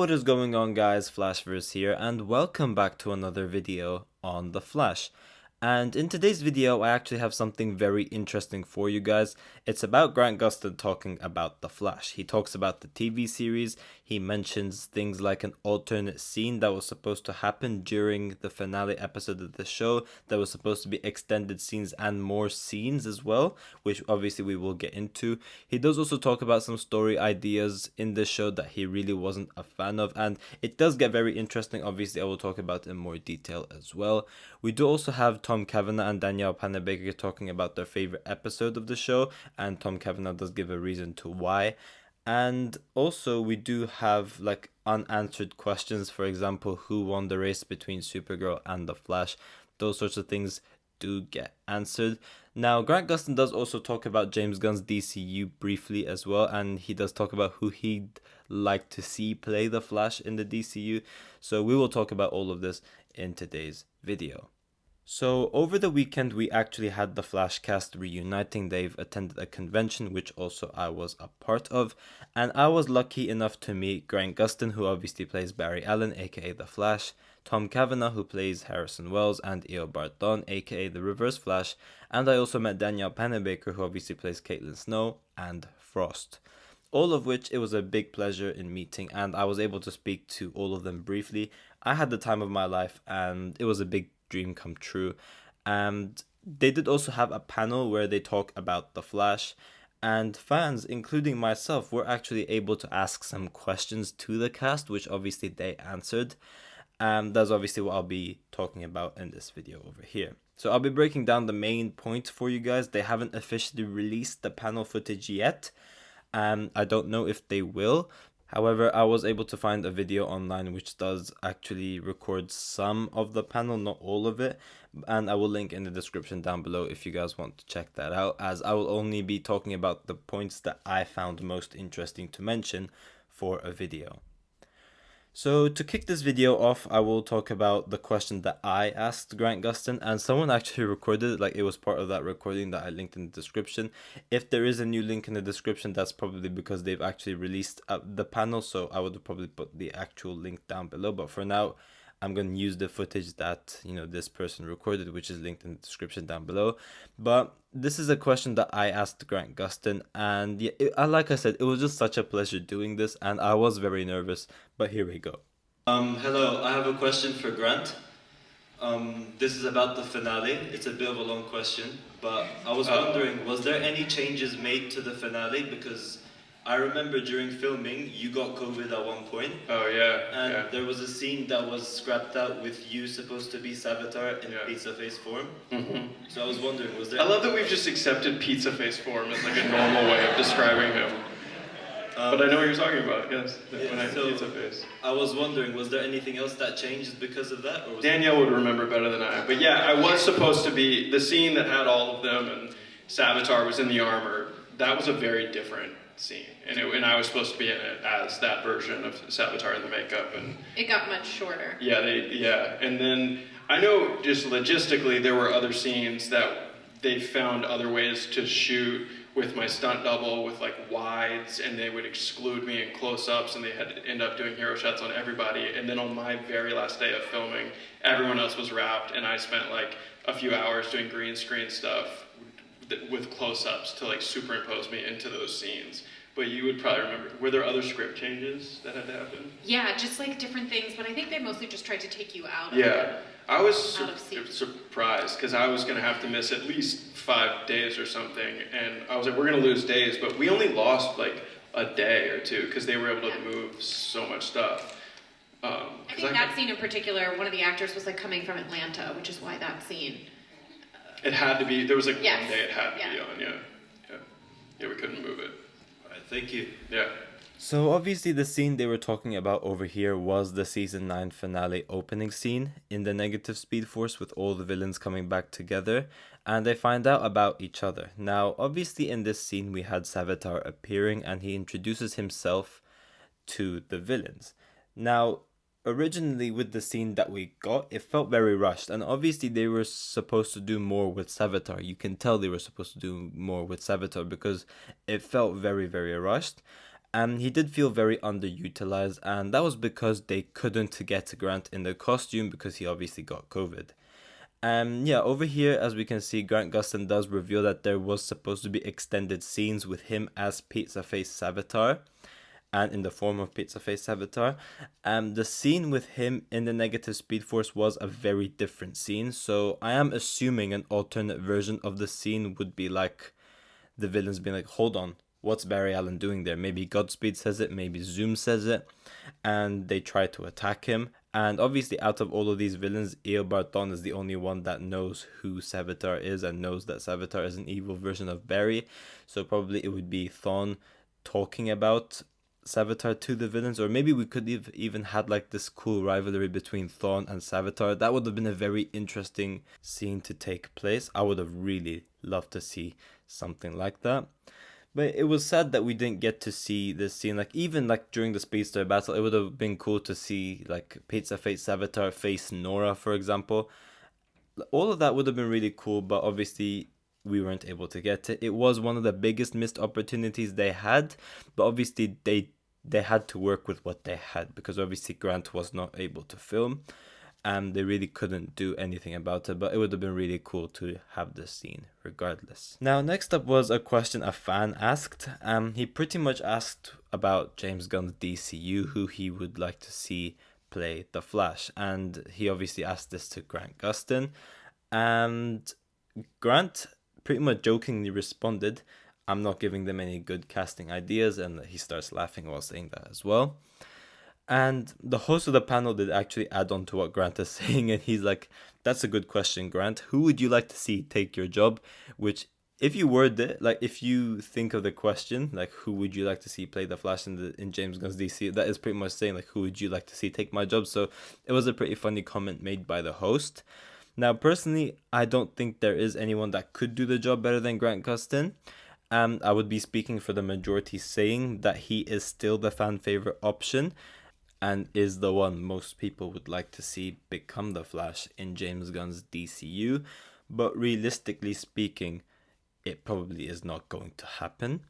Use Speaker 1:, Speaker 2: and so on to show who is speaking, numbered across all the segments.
Speaker 1: What is going on, guys? Flashverse here, and welcome back to another video on The Flash. And in today's video, I actually have something very interesting for you guys. It's about Grant Gustin talking about The Flash. He talks about the TV series. He mentions things like an alternate scene that was supposed to happen during the finale episode of the show. That was supposed to be extended scenes and more scenes as well, which obviously we will get into. He does also talk about some story ideas in this show that he really wasn't a fan of, and it does get very interesting. Obviously, I will talk about it in more detail as well. We do also have Tom Cavanagh and Danielle Panabaker talking about their favorite episode of the show, and Tom Cavanagh does give a reason to why. And also we do have like unanswered questions, for example, who won the race between Supergirl and the Flash. Those sorts of things do get answered. Now, Grant Gustin does also talk about James Gunn's DCU briefly as well, and he does talk about who he'd like to see play the Flash in the DCU. So we will talk about all of this in today's video. So over the weekend, we actually had the Flash cast reuniting. They've attended a convention, which also I was a part of. And I was lucky enough to meet Grant Gustin, who obviously plays Barry Allen, aka The Flash, Tom Cavanagh, who plays Harrison Wells, and Eobard Thawne, aka The Reverse Flash. And I also met Danielle Panabaker, who obviously plays Caitlin Snow, and Frost. All of which it was a big pleasure in meeting, and I was able to speak to all of them briefly. I had the time of my life, and it was a big dream come true. And they did also have a panel where they talk about the Flash, and fans, including myself, were actually able to ask some questions to the cast, which obviously they answered. That's obviously what I'll be talking about in this video over here. So I'll be breaking down the main points for you guys. They haven't officially released the panel footage yet. I don't know if they will. However, I was able to find a video online which does actually record some of the panel, not all of it, and I will link in the description down below if you guys want to check that out, as I will only be talking about the points that I found most interesting to mention for a video. So to kick this video off, I will talk about the question that I asked Grant Gustin, and someone actually recorded it, like it was part of that recording that I linked in the description. If there is a new link in the description, that's probably because they've actually released the panel, so I would probably put the actual link down below. But for now, I'm going to use the footage that, this person recorded, which is linked in the description down below. But this is a question that I asked Grant Gustin, and yeah, like I said, it was just such a pleasure doing this, and I was very nervous, but here we go. Hello, I have a question for Grant. This is about the finale. It's a bit of a long question, but I was wondering, was there any changes made to the finale? Because I remember during filming, you got COVID at one point.
Speaker 2: Oh, yeah.
Speaker 1: And there was a scene that was scrapped out with you supposed to be Savitar in pizza face form.
Speaker 2: Mm-hmm.
Speaker 1: So I was wondering, was there...
Speaker 2: I love that we've just accepted pizza face form as like a normal way of describing him. But I know what you're talking about, yes. Pizza face.
Speaker 1: I was wondering, was there anything else that changed because of that? Or was
Speaker 2: Danielle would remember better than I. But yeah, I was supposed to be, the scene that had all of them and Savitar was in the armor, that was a very different scene. And I was supposed to be in it as that version of Savitar in the makeup. And
Speaker 3: it got much shorter.
Speaker 2: Yeah, and then I know just logistically there were other scenes that they found other ways to shoot with my stunt double with like wides, and they would exclude me in close-ups, and they had to end up doing hero shots on everybody. And then on my very last day of filming, everyone else was wrapped, and I spent like a few hours doing green screen stuff with close-ups to like superimpose me into those scenes. But you would probably remember, were there other script changes that had to happen?
Speaker 3: Yeah, just like different things, but I think they mostly just tried to take you out of
Speaker 2: Yeah, I was
Speaker 3: surprised
Speaker 2: because I was going to have to miss at least 5 days or something, and I was like, we're going to lose days, but we only lost like a day or two because they were able to move so much stuff.
Speaker 3: I think that scene in particular, one of the actors was like coming from Atlanta, which is why that scene...
Speaker 2: It had to be, there was like
Speaker 3: yes.
Speaker 2: one day it had to be on, yeah, we couldn't move it.
Speaker 1: Thank you.
Speaker 2: Yeah.
Speaker 1: So obviously the scene they were talking about over here was the season 9 finale opening scene in the Negative Speed Force with all the villains coming back together, and they find out about each other. Now obviously in this scene we had Savitar appearing, and he introduces himself to the villains. Now originally with the scene that we got, it felt very rushed, and obviously they were supposed to do more with Savitar. You can tell they were supposed to do more with Savitar because it felt very, very rushed. And he did feel very underutilized, and that was because they couldn't get Grant in the costume because he obviously got COVID. Yeah, over here, as we can see, Grant Gustin does reveal that there was supposed to be extended scenes with him as Pizza Face Savitar, and in the form of Pizza Face Savitar. The scene with him in the Negative Speed Force was a very different scene, so I am assuming an alternate version of the scene would be like the villains being like, hold on, what's Barry Allen doing there? Maybe Godspeed says it, maybe Zoom says it, and they try to attack him. And obviously, out of all of these villains, Eobard Thawne is the only one that knows who Savitar is and knows that Savitar is an evil version of Barry. So probably it would be Thawne talking about Savitar to the villains, or maybe we could have even had like this cool rivalry between Thawne and Savitar. That would have been a very interesting scene to take place. I would have really loved to see something like that. But it was sad that we didn't get to see this scene. Like, even like during the Speedster battle, it would have been cool to see like Pizza Face Savitar face Nora, for example. All of that would have been really cool, but obviously we weren't able to get it. It was one of the biggest missed opportunities they had, but obviously they had to work with what they had because obviously Grant was not able to film. And they really couldn't do anything about it, but it would have been really cool to have this scene regardless. Now, next up was a question a fan asked. He pretty much asked about James Gunn's DCU, who he would like to see play the Flash, and he obviously asked this to Grant Gustin, and Grant pretty much jokingly responded, "I'm not giving them any good casting ideas," and he starts laughing while saying that as well. And the host of the panel did actually add on to what Grant is saying, and he's like, "That's a good question, Grant. Who would you like to see take your job?" Which, if you word it, like if you think of the question, like who would you like to see play the Flash in James Gunn's DC, that is pretty much saying like who would you like to see take my job. So it was a pretty funny comment made by the host. Now, personally, I don't think there is anyone that could do the job better than Grant Gustin. I would be speaking for the majority saying that he is still the fan favorite option and is the one most people would like to see become the Flash in James Gunn's DCU. But realistically speaking, it probably is not going to happen.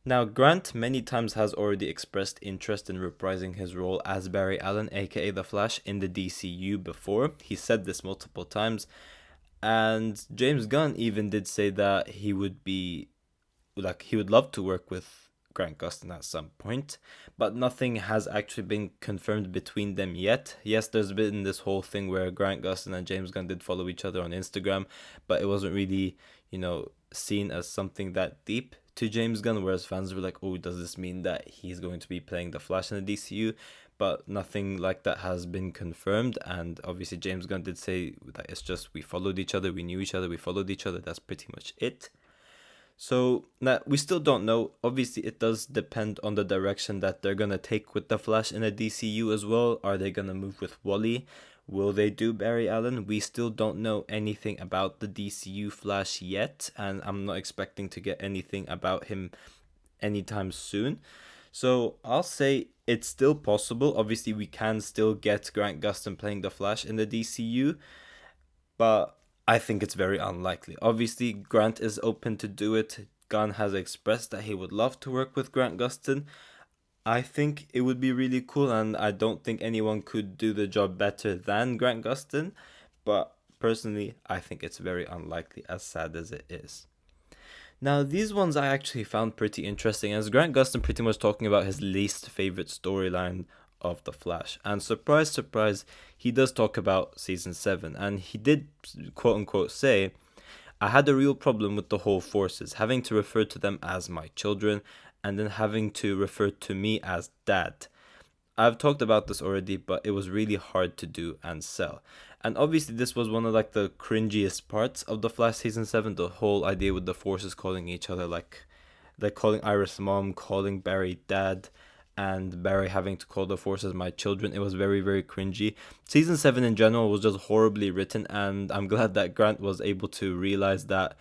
Speaker 1: Now, Grant many times has already expressed interest in reprising his role as Barry Allen, aka The Flash, in the DCU before. He said this multiple times. And James Gunn even did say that he would love to work with Grant Gustin at some point, but nothing has actually been confirmed between them yet. Yes, there's been this whole thing where Grant Gustin and James Gunn did follow each other on Instagram, but it wasn't really, seen as something that deep to James Gunn, whereas fans were like, oh, does this mean that he's going to be playing the Flash in the DCU? But nothing like that has been confirmed, and obviously James Gunn did say that it's just we followed each other, we knew each other, we followed each other, that's pretty much it. So now we still don't know. Obviously, it does depend on the direction that they're going to take with the Flash in the DCU as well. Are they going to move with Wally? Will they do Barry Allen? We still don't know anything about the DCU Flash yet, and I'm not expecting to get anything about him anytime soon. So I'll say it's still possible. Obviously, we can still get Grant Gustin playing the Flash in the DCU, but I think it's very unlikely. Obviously, Grant is open to do it. Gunn has expressed that he would love to work with Grant Gustin. I think it would be really cool, and I don't think anyone could do the job better than Grant Gustin. But personally, I think it's very unlikely, as sad as it is. Now, these ones I actually found pretty interesting, as Grant Gustin pretty much talking about his least favorite storyline of The Flash. And surprise, surprise, he does talk about season 7. And he did, quote unquote, say, "I had a real problem with the whole forces, having to refer to them as my children, and then having to refer to me as dad. I've talked about this already, but it was really hard to do and sell." And obviously this was one of like the cringiest parts of The Flash season 7, the whole idea with the forces calling each other like calling Iris mom, calling Barry dad, and Barry having to call the forces my children. It was very, very cringy. Season 7 in general was just horribly written, and I'm glad that Grant was able to realize that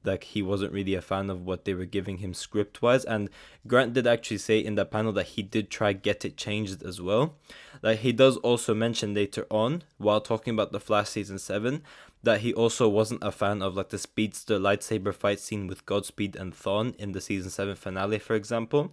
Speaker 1: like he wasn't really a fan of what they were giving him script wise. And Grant did actually say in that panel that he did try get it changed as well. Like he does also mention later on while talking about the Flash season 7 that he also wasn't a fan of like the speedster lightsaber fight scene with Godspeed and Thawne in the season 7 finale, for example.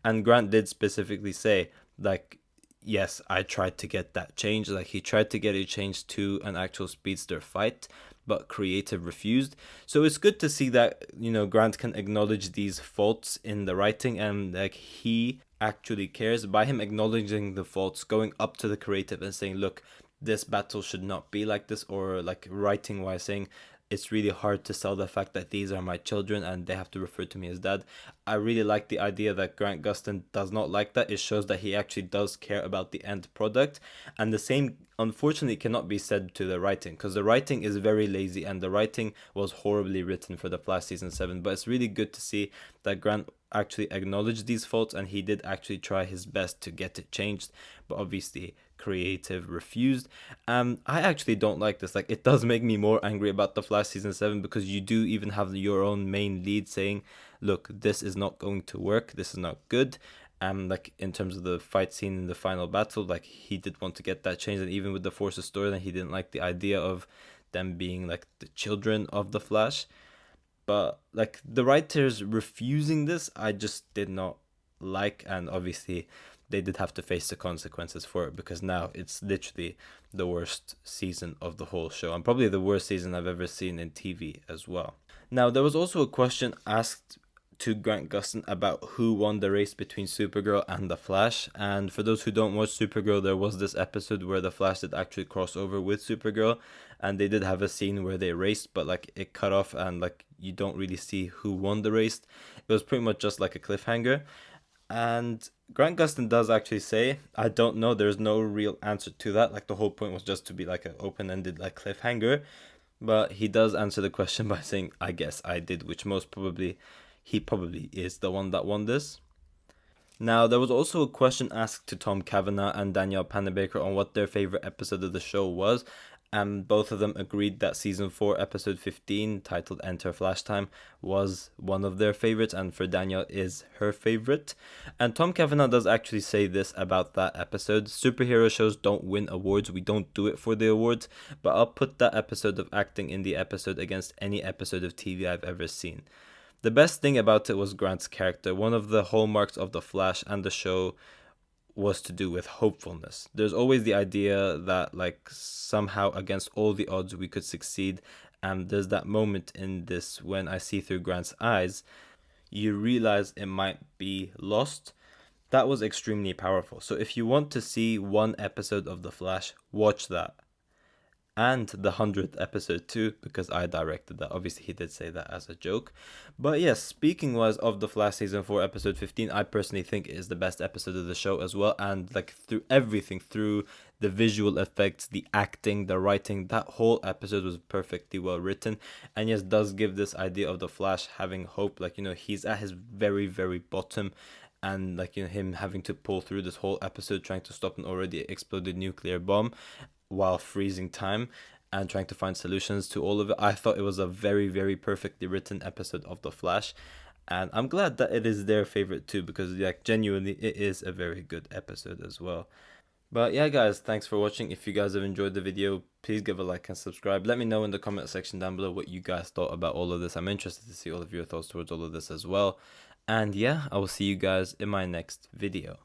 Speaker 1: And Grant did specifically say, like, yes, I tried to get that changed. Like, he tried to get it changed to an actual speedster fight, but creative refused. So it's good to see that, you know, Grant can acknowledge these faults in the writing, and like he actually cares by him acknowledging the faults, going up to the creative and saying, look, this battle should not be like this, or like writing wise saying, it's really hard to sell the fact that these are my children and they have to refer to me as dad. I really like the idea that Grant Gustin does not like that. It shows that he actually does care about the end product. And the same, unfortunately, cannot be said to the writing, because the writing is very lazy and the writing was horribly written for the Flash season 7. But it's really good to see that Grant actually acknowledged these faults and he did actually try his best to get it changed. But obviously, creative refused. I actually don't like this. Like, it does make me more angry about the Flash season 7, because you do even have your own main lead saying, look, this is not going to work, this is not good. Like in terms of the fight scene in the final battle, like he did want to get that changed. And even with the Force's storyline, he didn't like the idea of them being like the children of the Flash. But like the writers refusing this, I just did not like. And obviously they did have to face the consequences for it, because now it's literally the worst season of the whole show, and probably the worst season I've ever seen in TV as well. Now, there was also a question asked to Grant Gustin about who won the race between Supergirl and the Flash. And for those who don't watch Supergirl, there was this episode where the Flash did actually cross over with Supergirl, and they did have a scene where they raced, but like it cut off and like you don't really see who won the race. It was pretty much just like a cliffhanger. And Grant Gustin does actually say, I don't know, there's no real answer to that. Like the whole point was just to be like an open-ended like cliffhanger. But he does answer the question by saying, I guess I did, which most probably, he probably is the one that won this. Now, there was also a question asked to Tom Cavanagh and Danielle Panabaker on what their favorite episode of the show was. And both of them agreed that season 4 episode 15, titled Enter Flash Time, was one of their favorites, and for Danielle is her favorite. And Tom Cavanagh does actually say this about that episode: superhero shows don't win awards, we don't do it for the awards, but I'll put that episode of acting in the episode against any episode of TV I've ever seen. The best thing about it was Grant's character. One of the hallmarks of The Flash and the show was to do with hopefulness. There's always the idea that like somehow against all the odds we could succeed, and there's that moment in this when I see through Grant's eyes, you realize it might be lost. That was extremely powerful. So if you want to see one episode of The Flash, watch that. And the 100th episode too, because I directed that. Obviously he did say that as a joke. But yes, speaking was of The Flash season 4 episode 15, I personally think it is the best episode of the show as well. And like through everything, through the visual effects, the acting, the writing, that whole episode was perfectly well written. And yes, does give this idea of the Flash having hope. Like, you know, he's at his very, very bottom, and like, you know, him having to pull through this whole episode trying to stop an already exploded nuclear bomb while freezing time and trying to find solutions to all of it. I thought it was a very, very perfectly written episode of The Flash, and I'm glad that it is their favorite too, because like genuinely it is a very good episode as well. But yeah guys, thanks for watching. If you guys have enjoyed the video, please give a like and subscribe. Let me know in the comment section down below what you guys thought about all of this. I'm interested to see all of your thoughts towards all of this as well. And yeah, I will see you guys in my next video.